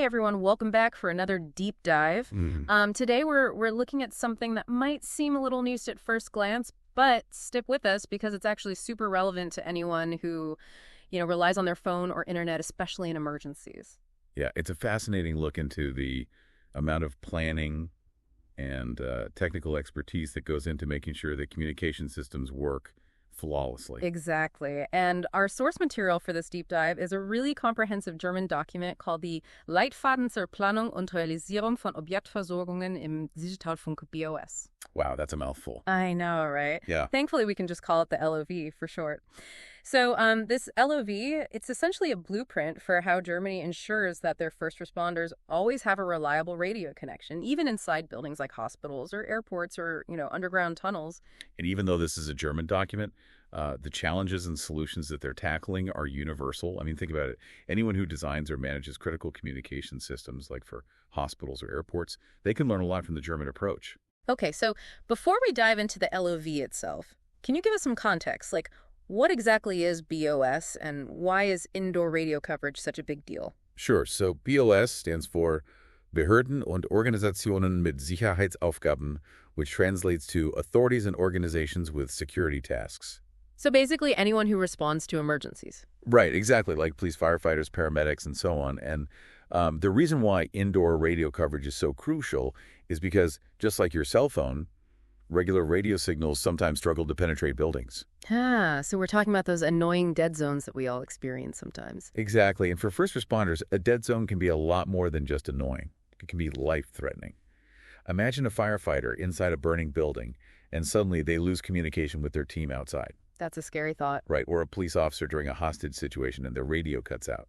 everyone, welcome back for another deep dive. Today we're looking at something that might seem a little new at first glance, but stick with us because it's actually super relevant to anyone who, relies on their phone or internet, especially in emergencies. Yeah, it's a fascinating look into the amount of planning and technical expertise that goes into making sure that communication systems work flawlessly. Exactly. And our source material for this deep dive is a really comprehensive German document called the Leitfaden zur Planung und Realisierung von Objektversorgungen im Digitalfunk BOS. Wow, that's a mouthful. I know, right? Yeah. Thankfully, we can just call it the LOV for short. So this LOV, it's essentially a blueprint for how Germany ensures that their first responders always have a reliable radio connection, even inside buildings like hospitals or airports or, underground tunnels. And even though this is a German document, the challenges and solutions that they're tackling are universal. I mean, think about it. Anyone who designs or manages critical communication systems, like for hospitals or airports, they can learn a lot from the German approach. Okay, so before we dive into the LOV itself, can you give us some context? Like, what exactly is BOS and why is indoor radio coverage such a big deal? Sure. So BOS stands for Behörden und Organisationen mit Sicherheitsaufgaben, which translates to authorities and organizations with security tasks. So basically anyone who responds to emergencies. Right, exactly, like police, firefighters, paramedics, and so on. And the reason why indoor radio coverage is so crucial is because, just like your cell phone, regular radio signals sometimes struggle to penetrate buildings. So we're talking about those annoying dead zones that we all experience sometimes. Exactly. And for first responders, a dead zone can be a lot more than just annoying. It can be life-threatening. Imagine a firefighter inside a burning building, and suddenly they lose communication with their team outside. That's a scary thought. Right, or a police officer during a hostage situation and their radio cuts out.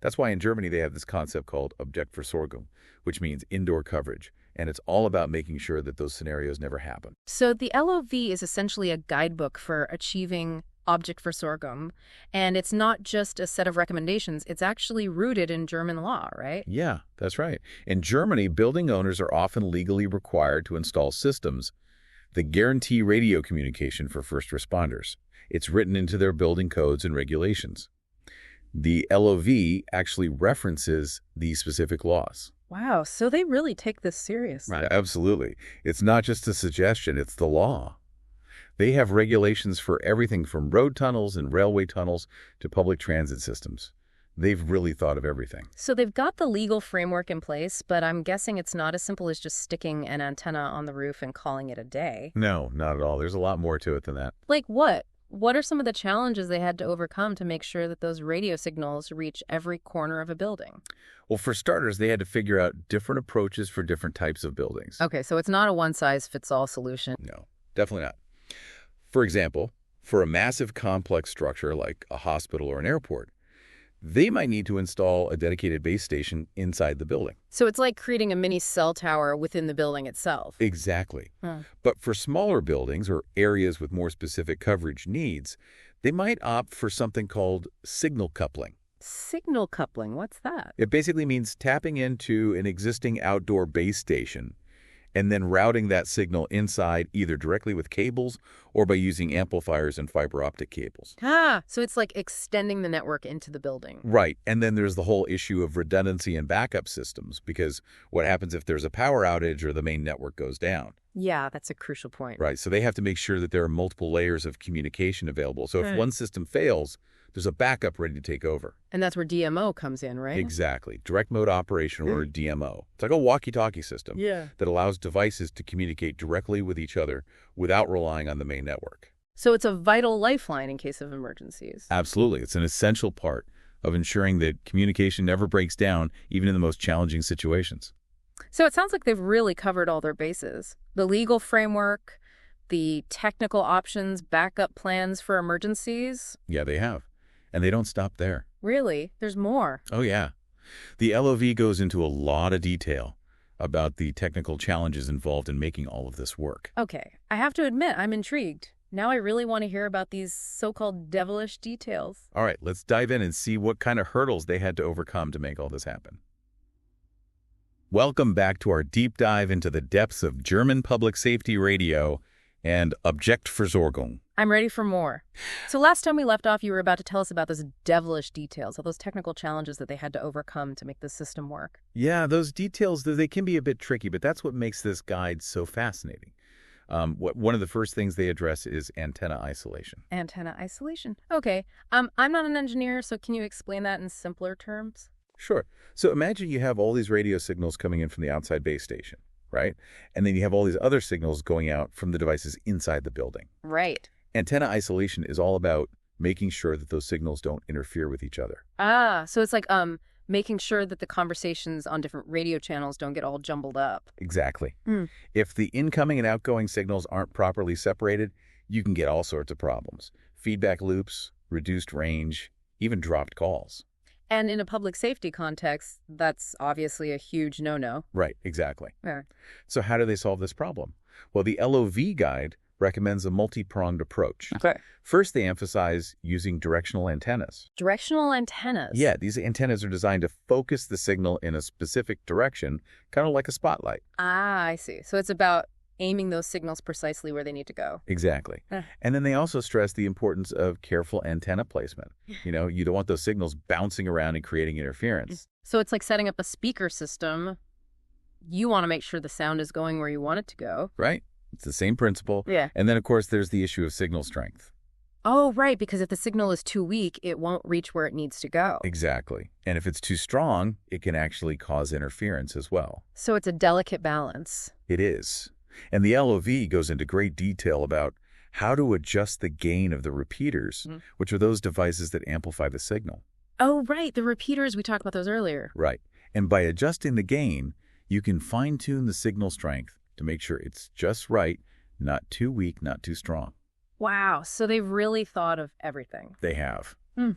That's why in Germany they have this concept called Objektversorgung, which means indoor coverage. And it's all about making sure that those scenarios never happen. So the LOV is essentially a guidebook for achieving Objektversorgung, and it's not just a set of recommendations, it's actually rooted in German law, right? Yeah, that's right. In Germany, building owners are often legally required to install systems that guarantee radio communication for first responders. It's written into their building codes and regulations. The LOV actually references these specific laws. Wow, so they really take this seriously. Right, absolutely. It's not just a suggestion, it's the law. They have regulations for everything from road tunnels and railway tunnels to public transit systems. They've really thought of everything. So they've got the legal framework in place, but I'm guessing it's not as simple as just sticking an antenna on the roof and calling it a day. No, not at all. There's a lot more to it than that. Like what? What are some of the challenges they had to overcome to make sure that those radio signals reach every corner of a building? Well, for starters, they had to figure out different approaches for different types of buildings. Okay, so it's not a one-size-fits-all solution. No, definitely not. For example, for a massive complex structure like a hospital or an airport, they might need to install a dedicated base station inside the building. So it's like creating a mini cell tower within the building itself. Exactly. But for smaller buildings or areas with more specific coverage needs, they might opt for something called signal coupling. Signal coupling, what's that? It basically means tapping into an existing outdoor base station and then routing that signal inside either directly with cables or by using amplifiers and fiber optic cables. So it's like extending the network into the building. Right. And then there's the whole issue of redundancy and backup systems, because what happens if there's a power outage or the main network goes down? Yeah, that's a crucial point. Right. So they have to make sure that there are multiple layers of communication available. So if one system fails, there's a backup ready to take over. And that's where DMO comes in, right? Exactly. Direct mode operation, or DMO. It's like a walkie-talkie system that allows devices to communicate directly with each other without relying on the main network. So it's a vital lifeline in case of emergencies. Absolutely. It's an essential part of ensuring that communication never breaks down, even in the most challenging situations. So it sounds like they've really covered all their bases. The legal framework, the technical options, backup plans for emergencies. Yeah, they have. And they don't stop there. Really? There's more. Oh, yeah. The LOV goes into a lot of detail about the technical challenges involved in making all of this work. Okay, I have to admit, I'm intrigued. Now I really want to hear about these so-called devilish details. All right, let's dive in and see what kind of hurdles they had to overcome to make all this happen. Welcome back to our deep dive into the depths of German public safety radio and Objektversorgung. I'm ready for more. So last time we left off, you were about to tell us about those devilish details, all those technical challenges that they had to overcome to make the system work. Yeah, those details, they can be a bit tricky, but that's what makes this guide so fascinating. One of the first things they address is antenna isolation. Antenna isolation. Okay. I'm not an engineer, so can you explain that in simpler terms? Sure. So imagine you have all these radio signals coming in from the outside base station, right? And then you have all these other signals going out from the devices inside the building. Right. Antenna isolation is all about making sure that those signals don't interfere with each other. Ah, so it's like making sure that the conversations on different radio channels don't get all jumbled up. Exactly. Mm. If the incoming and outgoing signals aren't properly separated, you can get all sorts of problems. Feedback loops, reduced range, even dropped calls. And in a public safety context, that's obviously a huge no-no. Right, exactly. Yeah. So how do they solve this problem? Well, the LOV guide recommends a multi-pronged approach. Okay. First, they emphasize using directional antennas. Directional antennas. Yeah, these antennas are designed to focus the signal in a specific direction, kind of like a spotlight. Ah, I see. So it's about aiming those signals precisely where they need to go. Exactly. Huh. And then they also stress the importance of careful antenna placement. You don't want those signals bouncing around and creating interference. So it's like setting up a speaker system. You want to make sure the sound is going where you want it to go. Right? It's the same principle. Yeah. And then, of course, there's the issue of signal strength. Oh, right, because if the signal is too weak, it won't reach where it needs to go. Exactly. And if it's too strong, it can actually cause interference as well. So it's a delicate balance. It is. And the LOV goes into great detail about how to adjust the gain of the repeaters, which are those devices that amplify the signal. Oh, right, the repeaters, we talked about those earlier. Right. And by adjusting the gain, you can fine-tune the signal strength to make sure it's just right, not too weak, not too strong. Wow, so they've really thought of everything. They have. Hmm.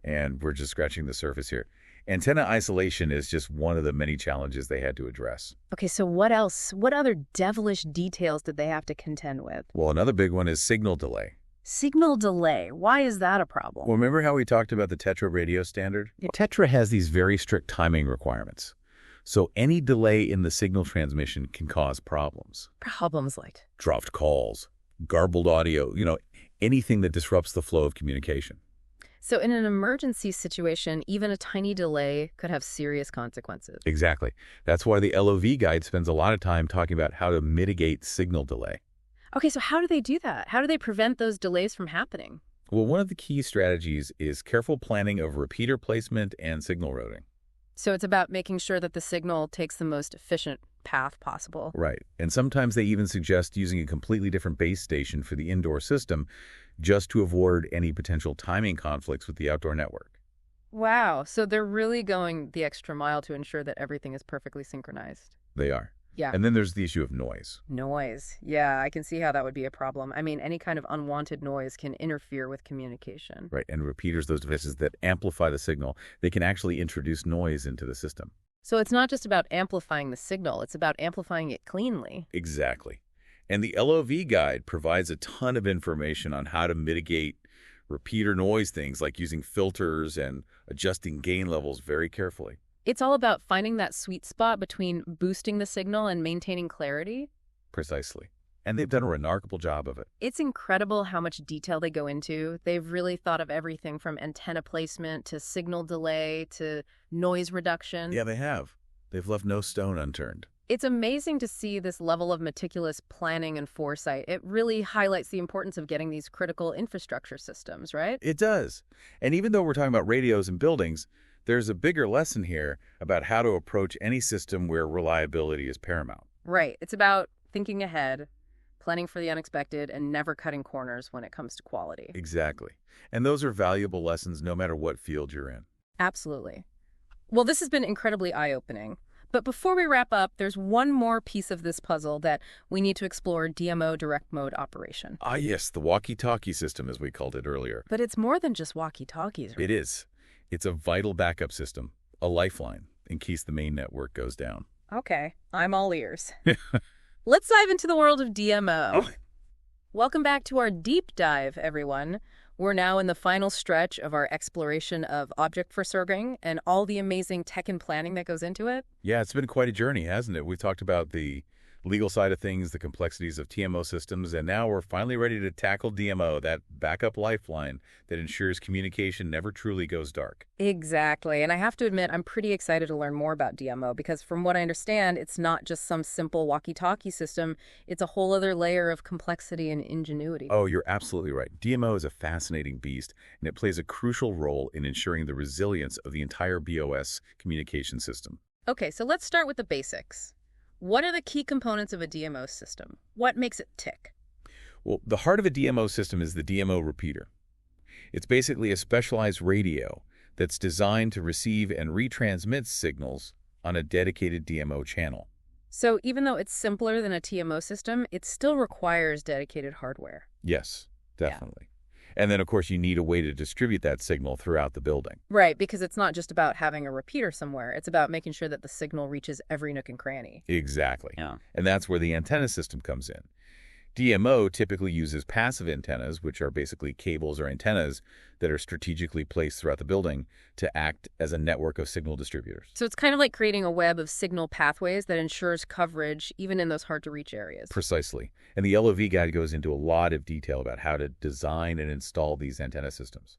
And we're just scratching the surface here. Antenna isolation is just one of the many challenges they had to address. Okay, so what else? What other devilish details did they have to contend with? Well, another big one is signal delay. Signal delay. Why is that a problem? Well, remember how we talked about the Tetra radio standard? Yeah. Tetra has these very strict timing requirements. So any delay in the signal transmission can cause problems. Problems like? Dropped calls, garbled audio, anything that disrupts the flow of communication. So in an emergency situation, even a tiny delay could have serious consequences. Exactly. That's why the LOV guide spends a lot of time talking about how to mitigate signal delay. Okay, so how do they do that? How do they prevent those delays from happening? Well, one of the key strategies is careful planning of repeater placement and signal routing. So it's about making sure that the signal takes the most efficient path possible. Right. And sometimes they even suggest using a completely different base station for the indoor system just to avoid any potential timing conflicts with the outdoor network. Wow, so they're really going the extra mile to ensure that everything is perfectly synchronized. They are. Yeah. And then there's the issue of noise. Noise. Yeah, I can see how that would be a problem. I mean, any kind of unwanted noise can interfere with communication. Right. And repeaters, those devices that amplify the signal, they can actually introduce noise into the system. So it's not just about amplifying the signal, it's about amplifying it cleanly. Exactly. And the LOV guide provides a ton of information on how to mitigate repeater noise things like using filters and adjusting gain levels very carefully. It's all about finding that sweet spot between boosting the signal and maintaining clarity. Precisely. And they've done a remarkable job of it. It's incredible how much detail they go into. They've really thought of everything from antenna placement to signal delay to noise reduction. Yeah, they have. They've left no stone unturned. It's amazing to see this level of meticulous planning and foresight. It really highlights the importance of getting these critical infrastructure systems, right? It does. And even though we're talking about radios and buildings, there's a bigger lesson here about how to approach any system where reliability is paramount. Right. It's about thinking ahead, planning for the unexpected, and never cutting corners when it comes to quality. Exactly. And those are valuable lessons no matter what field you're in. Absolutely. Well, this has been incredibly eye-opening. But before we wrap up, there's one more piece of this puzzle that we need to explore: DMO direct mode operation. Ah, yes, the walkie-talkie system, as we called it earlier. But it's more than just walkie-talkies, right? It is. It's a vital backup system, a lifeline, in case the main network goes down. Okay, I'm all ears. Let's dive into the world of DMO. Oh. Welcome back to our deep dive, everyone. We're now in the final stretch of our exploration of object forcing and all the amazing tech and planning that goes into it. Yeah, it's been quite a journey, hasn't it? We've talked about the legal side of things, the complexities of TMO systems, and now we're finally ready to tackle DMO, that backup lifeline that ensures communication never truly goes dark. Exactly. And I have to admit, I'm pretty excited to learn more about DMO because from what I understand, it's not just some simple walkie-talkie system. It's a whole other layer of complexity and ingenuity. Oh, you're absolutely right. DMO is a fascinating beast, and it plays a crucial role in ensuring the resilience of the entire BOS communication system. Okay, so let's start with the basics. What are the key components of a DMO system? What makes it tick? Well, the heart of a DMO system is the DMO repeater. It's basically a specialized radio that's designed to receive and retransmit signals on a dedicated DMO channel. So even though it's simpler than a TMO system, it still requires dedicated hardware. Yes, definitely. And then, of course, you need a way to distribute that signal throughout the building. Right, because it's not just about having a repeater somewhere. It's about making sure that the signal reaches every nook and cranny. Exactly. Yeah. And that's where the antenna system comes in. DMO typically uses passive antennas, which are basically cables or antennas that are strategically placed throughout the building to act as a network of signal distributors. So it's kind of like creating a web of signal pathways that ensures coverage even in those hard-to-reach areas. Precisely. And the LOV guide goes into a lot of detail about how to design and install these antenna systems.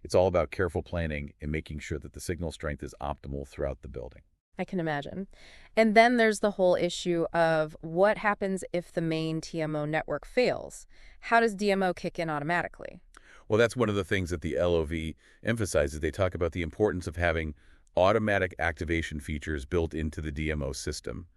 It's all about careful planning and making sure that the signal strength is optimal throughout the building. I can imagine. And then there's the whole issue of what happens if the main TMO network fails? How does DMO kick in automatically? Well, that's one of the things that the LOV emphasizes. They talk about the importance of having automatic activation features built into the DMO system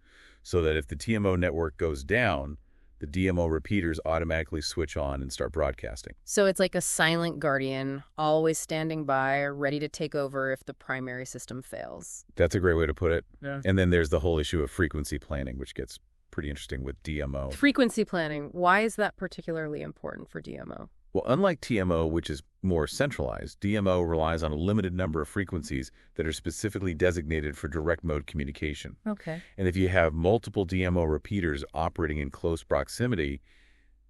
so that if the TMO network goes down, the DMO repeaters automatically switch on and start broadcasting. So it's like a silent guardian, always standing by, ready to take over if the primary system fails. That's a great way to put it. Yeah. And then there's the whole issue of frequency planning, which gets pretty interesting with DMO. Frequency planning, why is that particularly important for DMO? Well, unlike TMO, which is more centralized, DMO relies on a limited number of frequencies that are specifically designated for direct mode communication. Okay. And if you have multiple DMO repeaters operating in close proximity,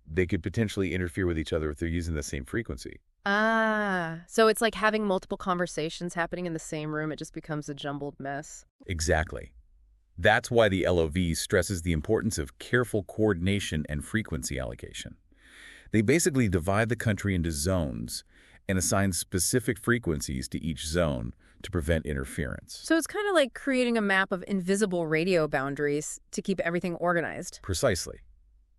they could potentially interfere with each other if they're using the same frequency. Ah, so it's like having multiple conversations happening in the same room. It just becomes a jumbled mess. Exactly. That's why the LOV stresses the importance of careful coordination and frequency allocation. They basically divide the country into zones and assign specific frequencies to each zone to prevent interference. So it's kind of like creating a map of invisible radio boundaries to keep everything organized. Precisely.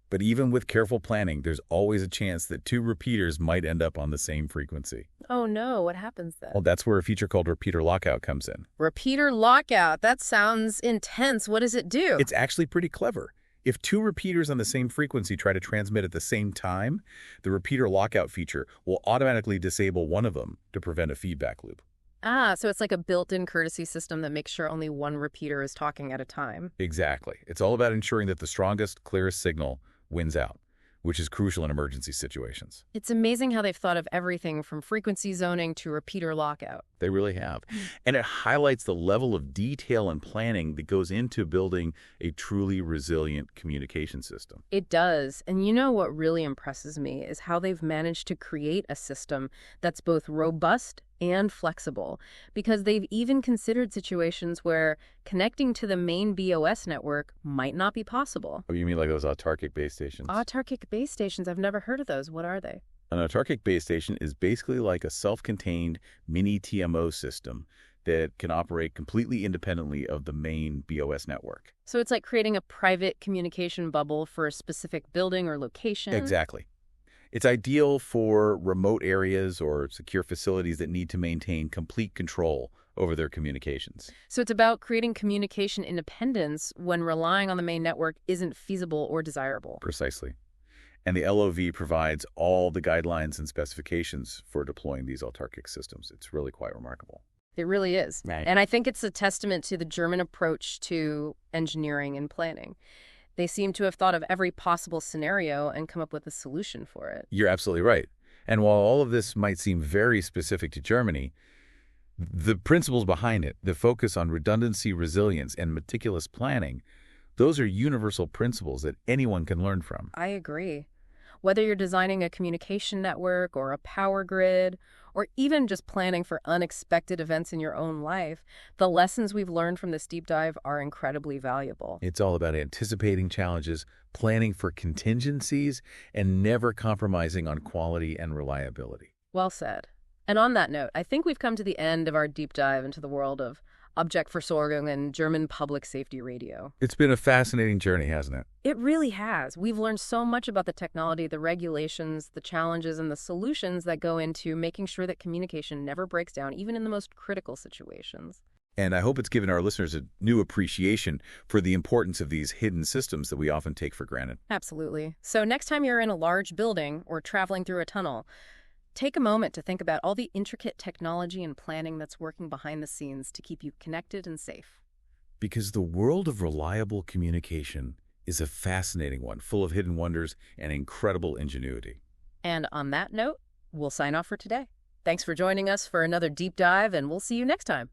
But even with careful planning, there's always a chance that two repeaters might end up on the same frequency. Oh no, what happens then? Well, that's where a feature called repeater lockout comes in. Repeater lockout, that sounds intense. What does it do? It's actually pretty clever. If two repeaters on the same frequency try to transmit at the same time, the repeater lockout feature will automatically disable one of them to prevent a feedback loop. Ah, so it's like a built-in courtesy system that makes sure only one repeater is talking at a time. Exactly. It's all about ensuring that the strongest, clearest signal wins out, which is crucial in emergency situations. It's amazing how they've thought of everything from frequency zoning to repeater lockout. They really have. And it highlights the level of detail and planning that goes into building a truly resilient communication system. It does. And you know what really impresses me is how they've managed to create a system that's both robust and flexible, because they've even considered situations where connecting to the main BOS network might not be possible. Oh, you mean like those autarkic base stations? Autarkic base stations, I've never heard of those. What are they? An autarkic base station is basically like a self-contained mini TMO system that can operate completely independently of the main BOS network. So it's like creating a private communication bubble for a specific building or location? Exactly. It's ideal for remote areas or secure facilities that need to maintain complete control over their communications. So it's about creating communication independence when relying on the main network isn't feasible or desirable. Precisely. And the LOV provides all the guidelines and specifications for deploying these autarkic systems. It's really quite remarkable. It really is. Right. And I think it's a testament to the German approach to engineering and planning. They seem to have thought of every possible scenario and come up with a solution for it. You're absolutely right. And while all of this might seem very specific to Germany, the principles behind it, the focus on redundancy, resilience, and meticulous planning, those are universal principles that anyone can learn from. I agree. Whether you're designing a communication network or a power grid, or even just planning for unexpected events in your own life, the lessons we've learned from this deep dive are incredibly valuable. It's all about anticipating challenges, planning for contingencies, and never compromising on quality and reliability. Well said. And on that note, I think we've come to the end of our deep dive into the world of Objektversorgung and German public safety radio. It's been a fascinating journey, hasn't it? It really has. We've learned so much about the technology, the regulations, the challenges, and the solutions that go into making sure that communication never breaks down, even in the most critical situations. And I hope it's given our listeners a new appreciation for the importance of these hidden systems that we often take for granted. Absolutely. So next time you're in a large building or traveling through a tunnel, take a moment to think about all the intricate technology and planning that's working behind the scenes to keep you connected and safe. Because the world of reliable communication is a fascinating one, full of hidden wonders and incredible ingenuity. And on that note, we'll sign off for today. Thanks for joining us for another deep dive, and we'll see you next time.